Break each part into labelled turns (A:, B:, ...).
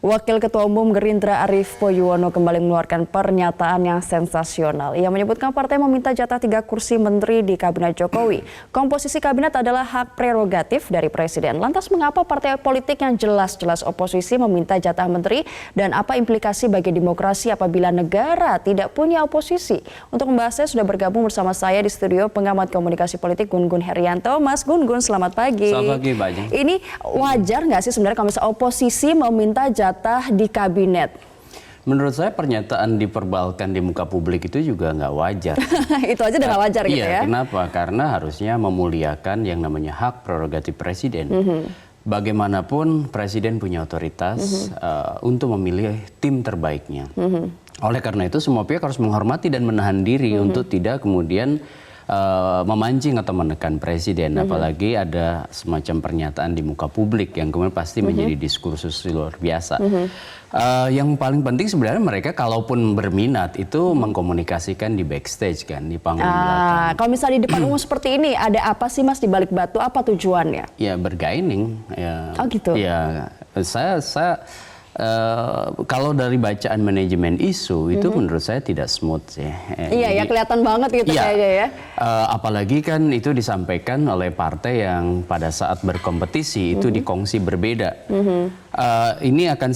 A: Wakil Ketua Umum Gerindra Arief Poyuwono kembali mengeluarkan pernyataan yang sensasional. Ia menyebutkan partai meminta jatah 3 kursi menteri di Kabinet Jokowi. Komposisi kabinet adalah hak prerogatif dari Presiden. Lantas mengapa partai politik yang jelas-jelas oposisi meminta jatah menteri dan apa implikasi bagi demokrasi apabila negara tidak punya oposisi? Untuk membahasnya sudah bergabung bersama saya di studio pengamat komunikasi politik Gun Gun Herianto. Mas Gun Gun, selamat pagi.
B: Selamat pagi, Mbak Ajeng.
A: Ini wajar nggak sih sebenarnya kalau misalnya oposisi meminta jatah di kabinet?
B: Menurut saya pernyataan diperbalkan di muka publik itu juga nggak wajar.
A: Itu aja udah nggak wajar gitu ya?
B: Iya, kenapa? Karena harusnya memuliakan yang namanya hak prerogatif Presiden. Bagaimanapun Presiden punya otoritas untuk memilih tim terbaiknya. Oleh karena itu semua pihak harus menghormati dan menahan diri untuk tidak kemudian memancing atau menekan Presiden, apalagi ada semacam pernyataan di muka publik yang kemudian pasti menjadi diskursus luar biasa. Yang paling penting sebenarnya mereka kalaupun berminat itu mengkomunikasikan di backstage kan, di panggung belakang.
A: Kalau misalnya di depan umum seperti ini, ada apa sih Mas di balik batu? Apa tujuannya?
B: Ya bergaining. Ya,
A: oh gitu.
B: Ya, saya kalau dari bacaan manajemen isu itu menurut saya tidak smooth sih.
A: Iya ya, kelihatan banget gitu kayaknya ya.
B: Apalagi kan itu disampaikan oleh partai yang pada saat berkompetisi itu dikongsi berbeda. Ini akan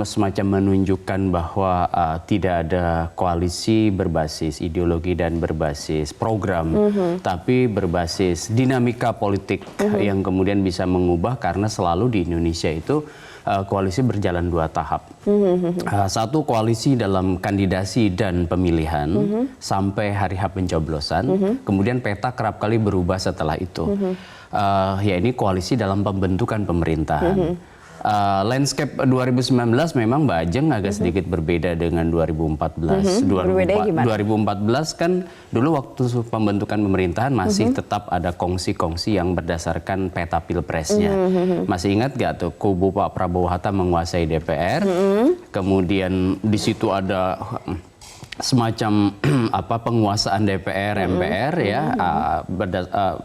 B: semacam menunjukkan bahwa tidak ada koalisi berbasis ideologi dan berbasis program, tapi berbasis dinamika politik yang kemudian bisa mengubah, karena selalu di Indonesia itu koalisi berjalan 2 tahap. Satu koalisi dalam kandidasi dan pemilihan sampai hari H pencoblosan, kemudian peta kerap kali berubah setelah itu. Ya ini koalisi dalam pembentukan pemerintahan. Landscape 2019 memang Mbak Ajeng agak sedikit berbeda dengan 2014. 2014 kan dulu waktu pembentukan pemerintahan masih tetap ada kongsi-kongsi yang berdasarkan peta pilpresnya. Masih ingat gak tuh kubu Pak Prabowo Hatta menguasai DPR, kemudian di situ ada semacam penguasaan DPR, MPR ya,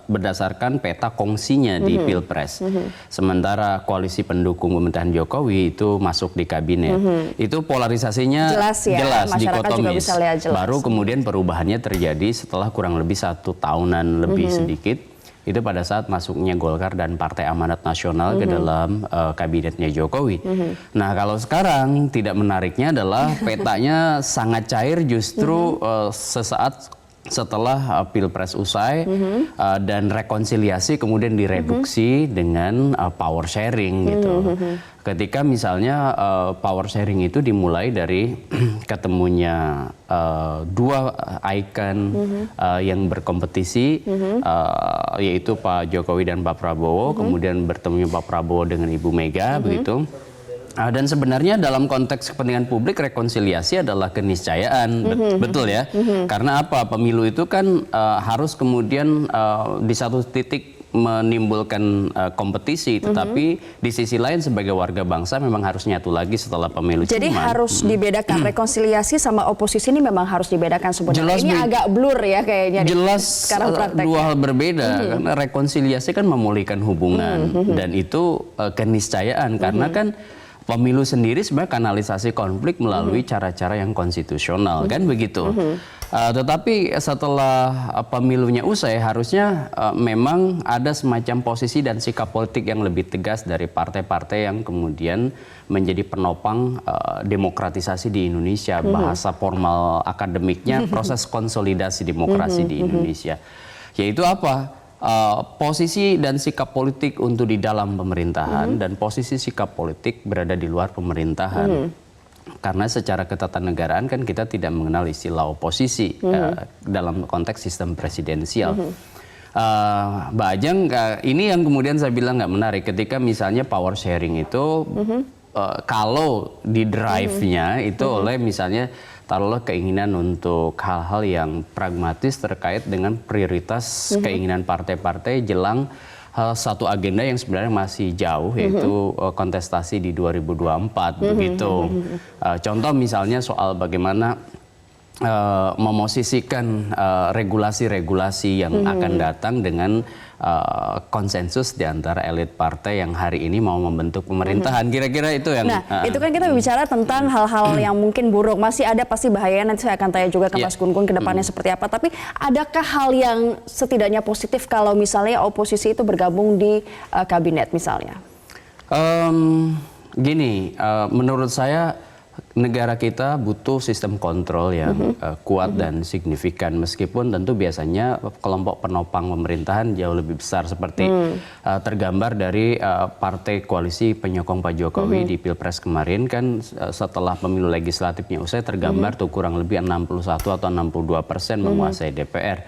B: berdasarkan peta kongsinya di Pilpres. Sementara koalisi pendukung pemerintahan Jokowi itu masuk di kabinet. Itu polarisasinya jelas dikotomis. Baru kemudian perubahannya terjadi setelah kurang lebih 1 tahunan lebih sedikit. Itu pada saat masuknya Golkar dan Partai Amanat Nasional ke dalam kabinetnya Jokowi. Nah kalau sekarang tidak menariknya adalah petanya sangat cair justru sesaat setelah Pilpres usai dan rekonsiliasi kemudian direduksi dengan power sharing gitu. Ketika misalnya power sharing itu dimulai dari ketemunya 2 ikon yang berkompetisi, yaitu Pak Jokowi dan Pak Prabowo, kemudian bertemunya Pak Prabowo dengan Ibu Mega begitu. Dan sebenarnya dalam konteks kepentingan publik rekonsiliasi adalah keniscayaan, betul ya? Karena apa? Pemilu itu kan harus kemudian di satu titik menimbulkan kompetisi, tetapi di sisi lain sebagai warga bangsa memang harus nyatu lagi setelah pemilu.
A: Jadi harus dibedakan rekonsiliasi sama oposisi, ini memang harus dibedakan sebenarnya. Ini agak blur ya kayaknya.
B: Jelas dua hal berbeda. Karena rekonsiliasi kan memulihkan hubungan dan itu keniscayaan, karena kan pemilu sendiri sebenarnya kanalisasi konflik melalui cara-cara yang konstitusional, kan begitu. Tetapi setelah pemilunya usai harusnya memang ada semacam posisi dan sikap politik yang lebih tegas dari partai-partai yang kemudian menjadi penopang demokratisasi di Indonesia. Bahasa formal akademiknya proses konsolidasi demokrasi di Indonesia. Yaitu apa? Posisi dan sikap politik untuk di dalam pemerintahan dan posisi sikap politik berada di luar pemerintahan. Karena secara ketatanegaraan kan kita tidak mengenal istilah oposisi dalam konteks sistem presidensial. Mbak Ajeng, ini yang kemudian saya bilang nggak menarik ketika misalnya power sharing itu kalau di drive-nya itu oleh misalnya taruhlah keinginan untuk hal-hal yang pragmatis terkait dengan prioritas keinginan partai-partai jelang satu agenda yang sebenarnya masih jauh, yaitu kontestasi di 2024 begitu. Contoh misalnya soal bagaimana memosisikan regulasi-regulasi yang akan datang dengan konsensus di antara elit partai yang hari ini mau membentuk pemerintahan. Kira-kira itu yang...
A: Nah, itu kan kita bicara tentang hal-hal yang mungkin buruk. Masih ada pasti bahayanya, nanti saya akan tanya juga ke Mas Gun Gun ke depannya seperti apa. Tapi adakah hal yang setidaknya positif kalau misalnya oposisi itu bergabung di kabinet misalnya?
B: Menurut saya negara kita butuh sistem kontrol yang kuat dan signifikan, meskipun tentu biasanya kelompok penopang pemerintahan jauh lebih besar seperti tergambar dari partai koalisi penyokong Pak Jokowi di Pilpres kemarin kan, setelah pemilu legislatifnya usai tergambar tuh kurang lebih 61 atau 62% menguasai DPR.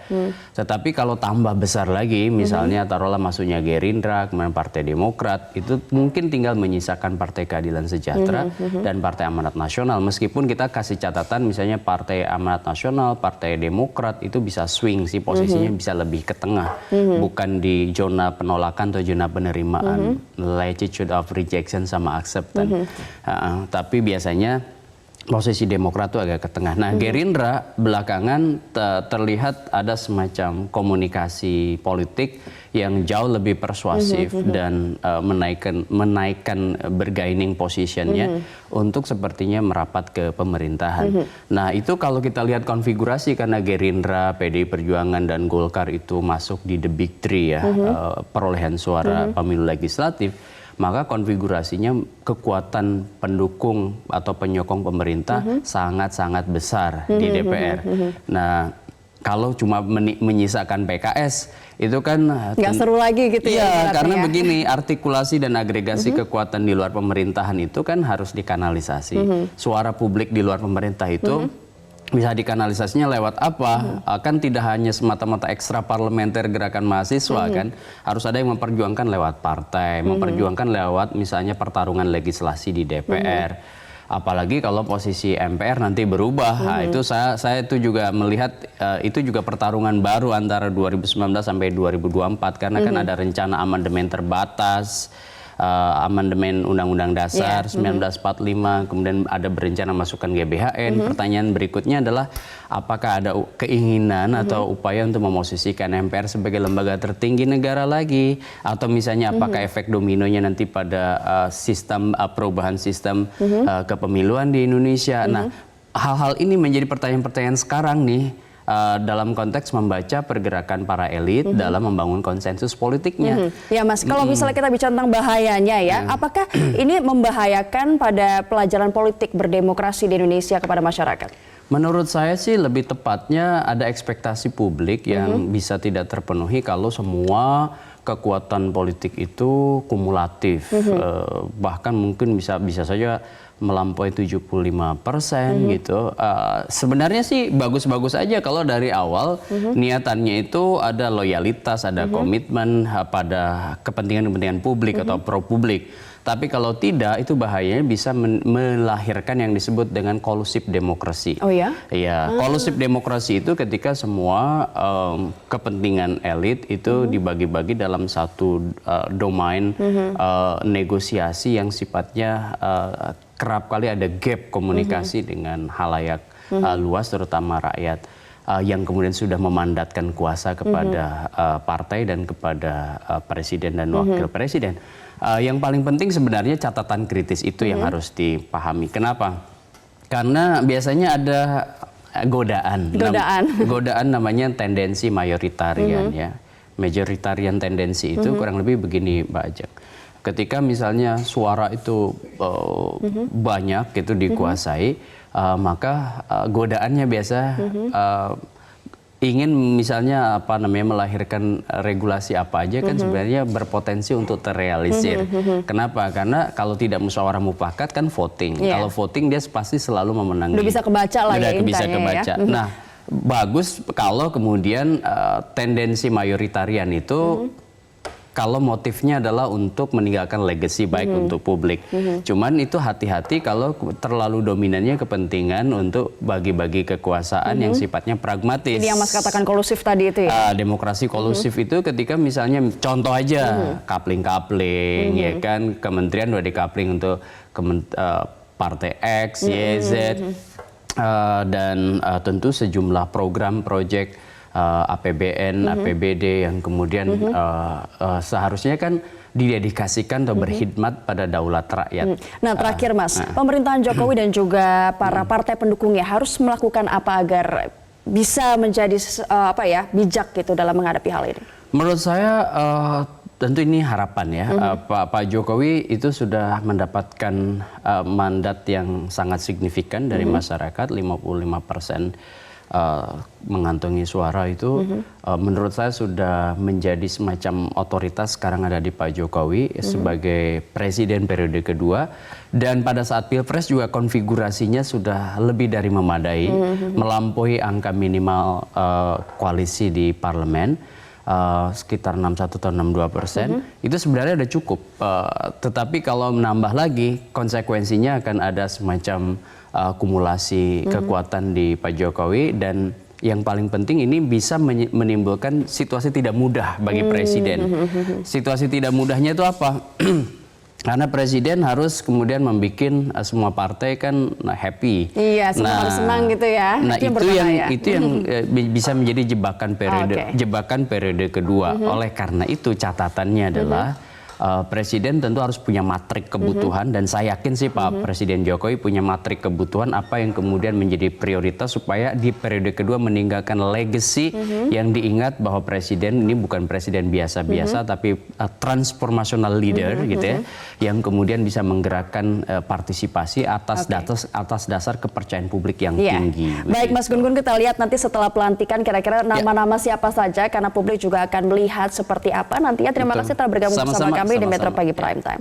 B: Tetapi kalau tambah besar lagi, misalnya taruhlah masuknya Gerindra, kemudian Partai Demokrat, itu mungkin tinggal menyisakan Partai Keadilan Sejahtera dan Partai Amanat Nasional. Meskipun kita kasih catatan misalnya Partai Amanat Nasional, Partai Demokrat itu bisa swing sih posisinya, bisa lebih ke tengah, bukan di zona penolakan atau zona penerimaan, latitude of rejection sama acceptance. Tapi biasanya posisi Demokrat itu agak ke tengah. Nah, Gerindra belakangan terlihat ada semacam komunikasi politik yang jauh lebih persuasif dan menaikkan bargaining positionnya untuk sepertinya merapat ke pemerintahan. Nah, itu kalau kita lihat konfigurasi, karena Gerindra, PDI Perjuangan dan Golkar itu masuk di the big three ya, perolehan suara pemilu legislatif, maka konfigurasinya kekuatan pendukung atau penyokong pemerintah sangat-sangat besar di DPR. Nah, kalau cuma menyisakan PKS itu kan
A: nggak seru lagi gitu
B: ya. Iya, karena begini, artikulasi dan agregasi kekuatan di luar pemerintahan itu kan harus dikanalisasi. Suara publik di luar pemerintah itu bisa dikanalisasinya lewat apa? Kan tidak hanya semata-mata ekstra parlementer gerakan mahasiswa kan, harus ada yang memperjuangkan lewat partai, memperjuangkan lewat misalnya pertarungan legislasi di DPR. Apalagi kalau posisi MPR nanti berubah, nah, itu saya itu juga melihat itu juga pertarungan baru antara 2019 sampai 2024 karena kan ada rencana amandemen terbatas. Amandemen Undang-Undang Dasar 1945, kemudian ada berencana masukkan GBHN. Pertanyaan berikutnya adalah apakah ada keinginan atau upaya untuk memosisikan MPR sebagai lembaga tertinggi negara lagi, atau misalnya apakah efek dominonya nanti pada sistem perubahan sistem kepemiluan di Indonesia. Nah, hal-hal ini menjadi pertanyaan-pertanyaan sekarang nih, dalam konteks membaca pergerakan para elit dalam membangun konsensus politiknya.
A: Ya Mas, kalau misalnya kita bicara tentang bahayanya ya, apakah ini membahayakan pada pelajaran politik berdemokrasi di Indonesia kepada masyarakat?
B: Menurut saya sih lebih tepatnya ada ekspektasi publik yang bisa tidak terpenuhi kalau semua kekuatan politik itu kumulatif, bahkan mungkin bisa saja melampaui 75% gitu. Sebenarnya sih bagus-bagus aja kalau dari awal niatannya itu ada loyalitas, ada komitmen pada kepentingan-kepentingan publik atau pro publik. Tapi kalau tidak, itu bahayanya bisa melahirkan yang disebut dengan kolusif demokrasi.
A: Oh ya?
B: Iya, kolusif demokrasi itu ketika semua kepentingan elit itu dibagi-bagi dalam satu domain negosiasi yang sifatnya kerap kali ada gap komunikasi dengan halayak luas, terutama rakyat, yang kemudian sudah memandatkan kuasa kepada partai dan kepada presiden dan wakil presiden. Yang paling penting sebenarnya catatan kritis itu yang harus dipahami. Kenapa? Karena biasanya ada godaan. Godaan namanya tendensi mayoritarian ya. Majoritarian tendensi itu kurang lebih begini, Mbak Ajeng. Ketika misalnya suara itu banyak gitu dikuasai, maka godaannya biasa ingin misalnya melahirkan regulasi apa aja kan sebenarnya berpotensi untuk terrealisir. Kenapa? Karena kalau tidak musyawarah mufakat kan voting. Kalau voting dia pasti selalu memenangi.
A: Udah bisa kebaca lah ya.
B: Udah bisa kebaca. Ya. Nah, bagus kalau kemudian tendensi mayoritarian itu kalau motifnya adalah untuk meninggalkan legacy baik untuk publik. Cuman itu hati-hati kalau terlalu dominannya kepentingan untuk bagi-bagi kekuasaan yang sifatnya pragmatis.
A: Ini yang Mas katakan kolusif tadi itu ya?
B: Demokrasi kolusif itu ketika misalnya contoh aja kapling-kapling ya kan, kementerian udah dikapling untuk partai X, Y, Z dan tentu sejumlah program, proyek APBN, APBD yang kemudian seharusnya kan didedikasikan atau berkhidmat pada daulat rakyat.
A: Nah, terakhir Mas, pemerintahan Jokowi dan juga para partai pendukungnya harus melakukan apa agar bisa menjadi bijak gitu dalam menghadapi hal ini?
B: Menurut saya tentu ini harapan ya. Pak Jokowi itu sudah mendapatkan mandat yang sangat signifikan dari masyarakat, 55% mengantongi suara itu. Menurut saya sudah menjadi semacam otoritas sekarang ada di Pak Jokowi sebagai presiden periode kedua, dan pada saat Pilpres juga konfigurasinya sudah lebih dari memadai, melampaui angka minimal koalisi di parlemen. Sekitar 61 atau 62%, itu sebenarnya udah cukup. Tetapi kalau menambah lagi, konsekuensinya akan ada semacam akumulasi kekuatan di Pak Jokowi, dan yang paling penting ini bisa menimbulkan situasi tidak mudah bagi presiden. Situasi tidak mudahnya itu apa? Karena presiden harus kemudian membuat semua partai kan happy.
A: Iya, semua harus senang gitu ya.
B: Nah, itu yang bisa menjadi jebakan periode kedua. Oleh karena itu catatannya adalah presiden tentu harus punya matrik kebutuhan, dan saya yakin sih Pak Presiden Jokowi punya matrik kebutuhan apa yang kemudian menjadi prioritas supaya di periode kedua meninggalkan legacy yang diingat bahwa presiden ini bukan presiden biasa-biasa tapi transformational leader gitu ya, yang kemudian bisa menggerakkan partisipasi atas dasar kepercayaan publik yang tinggi.
A: Baik Mas Gun-Gun, kita lihat nanti setelah pelantikan kira-kira nama-nama siapa saja, karena publik juga akan melihat seperti apa nantinya. Terima kasih telah bergabung bersama kami di Metro Pagi Prime Time.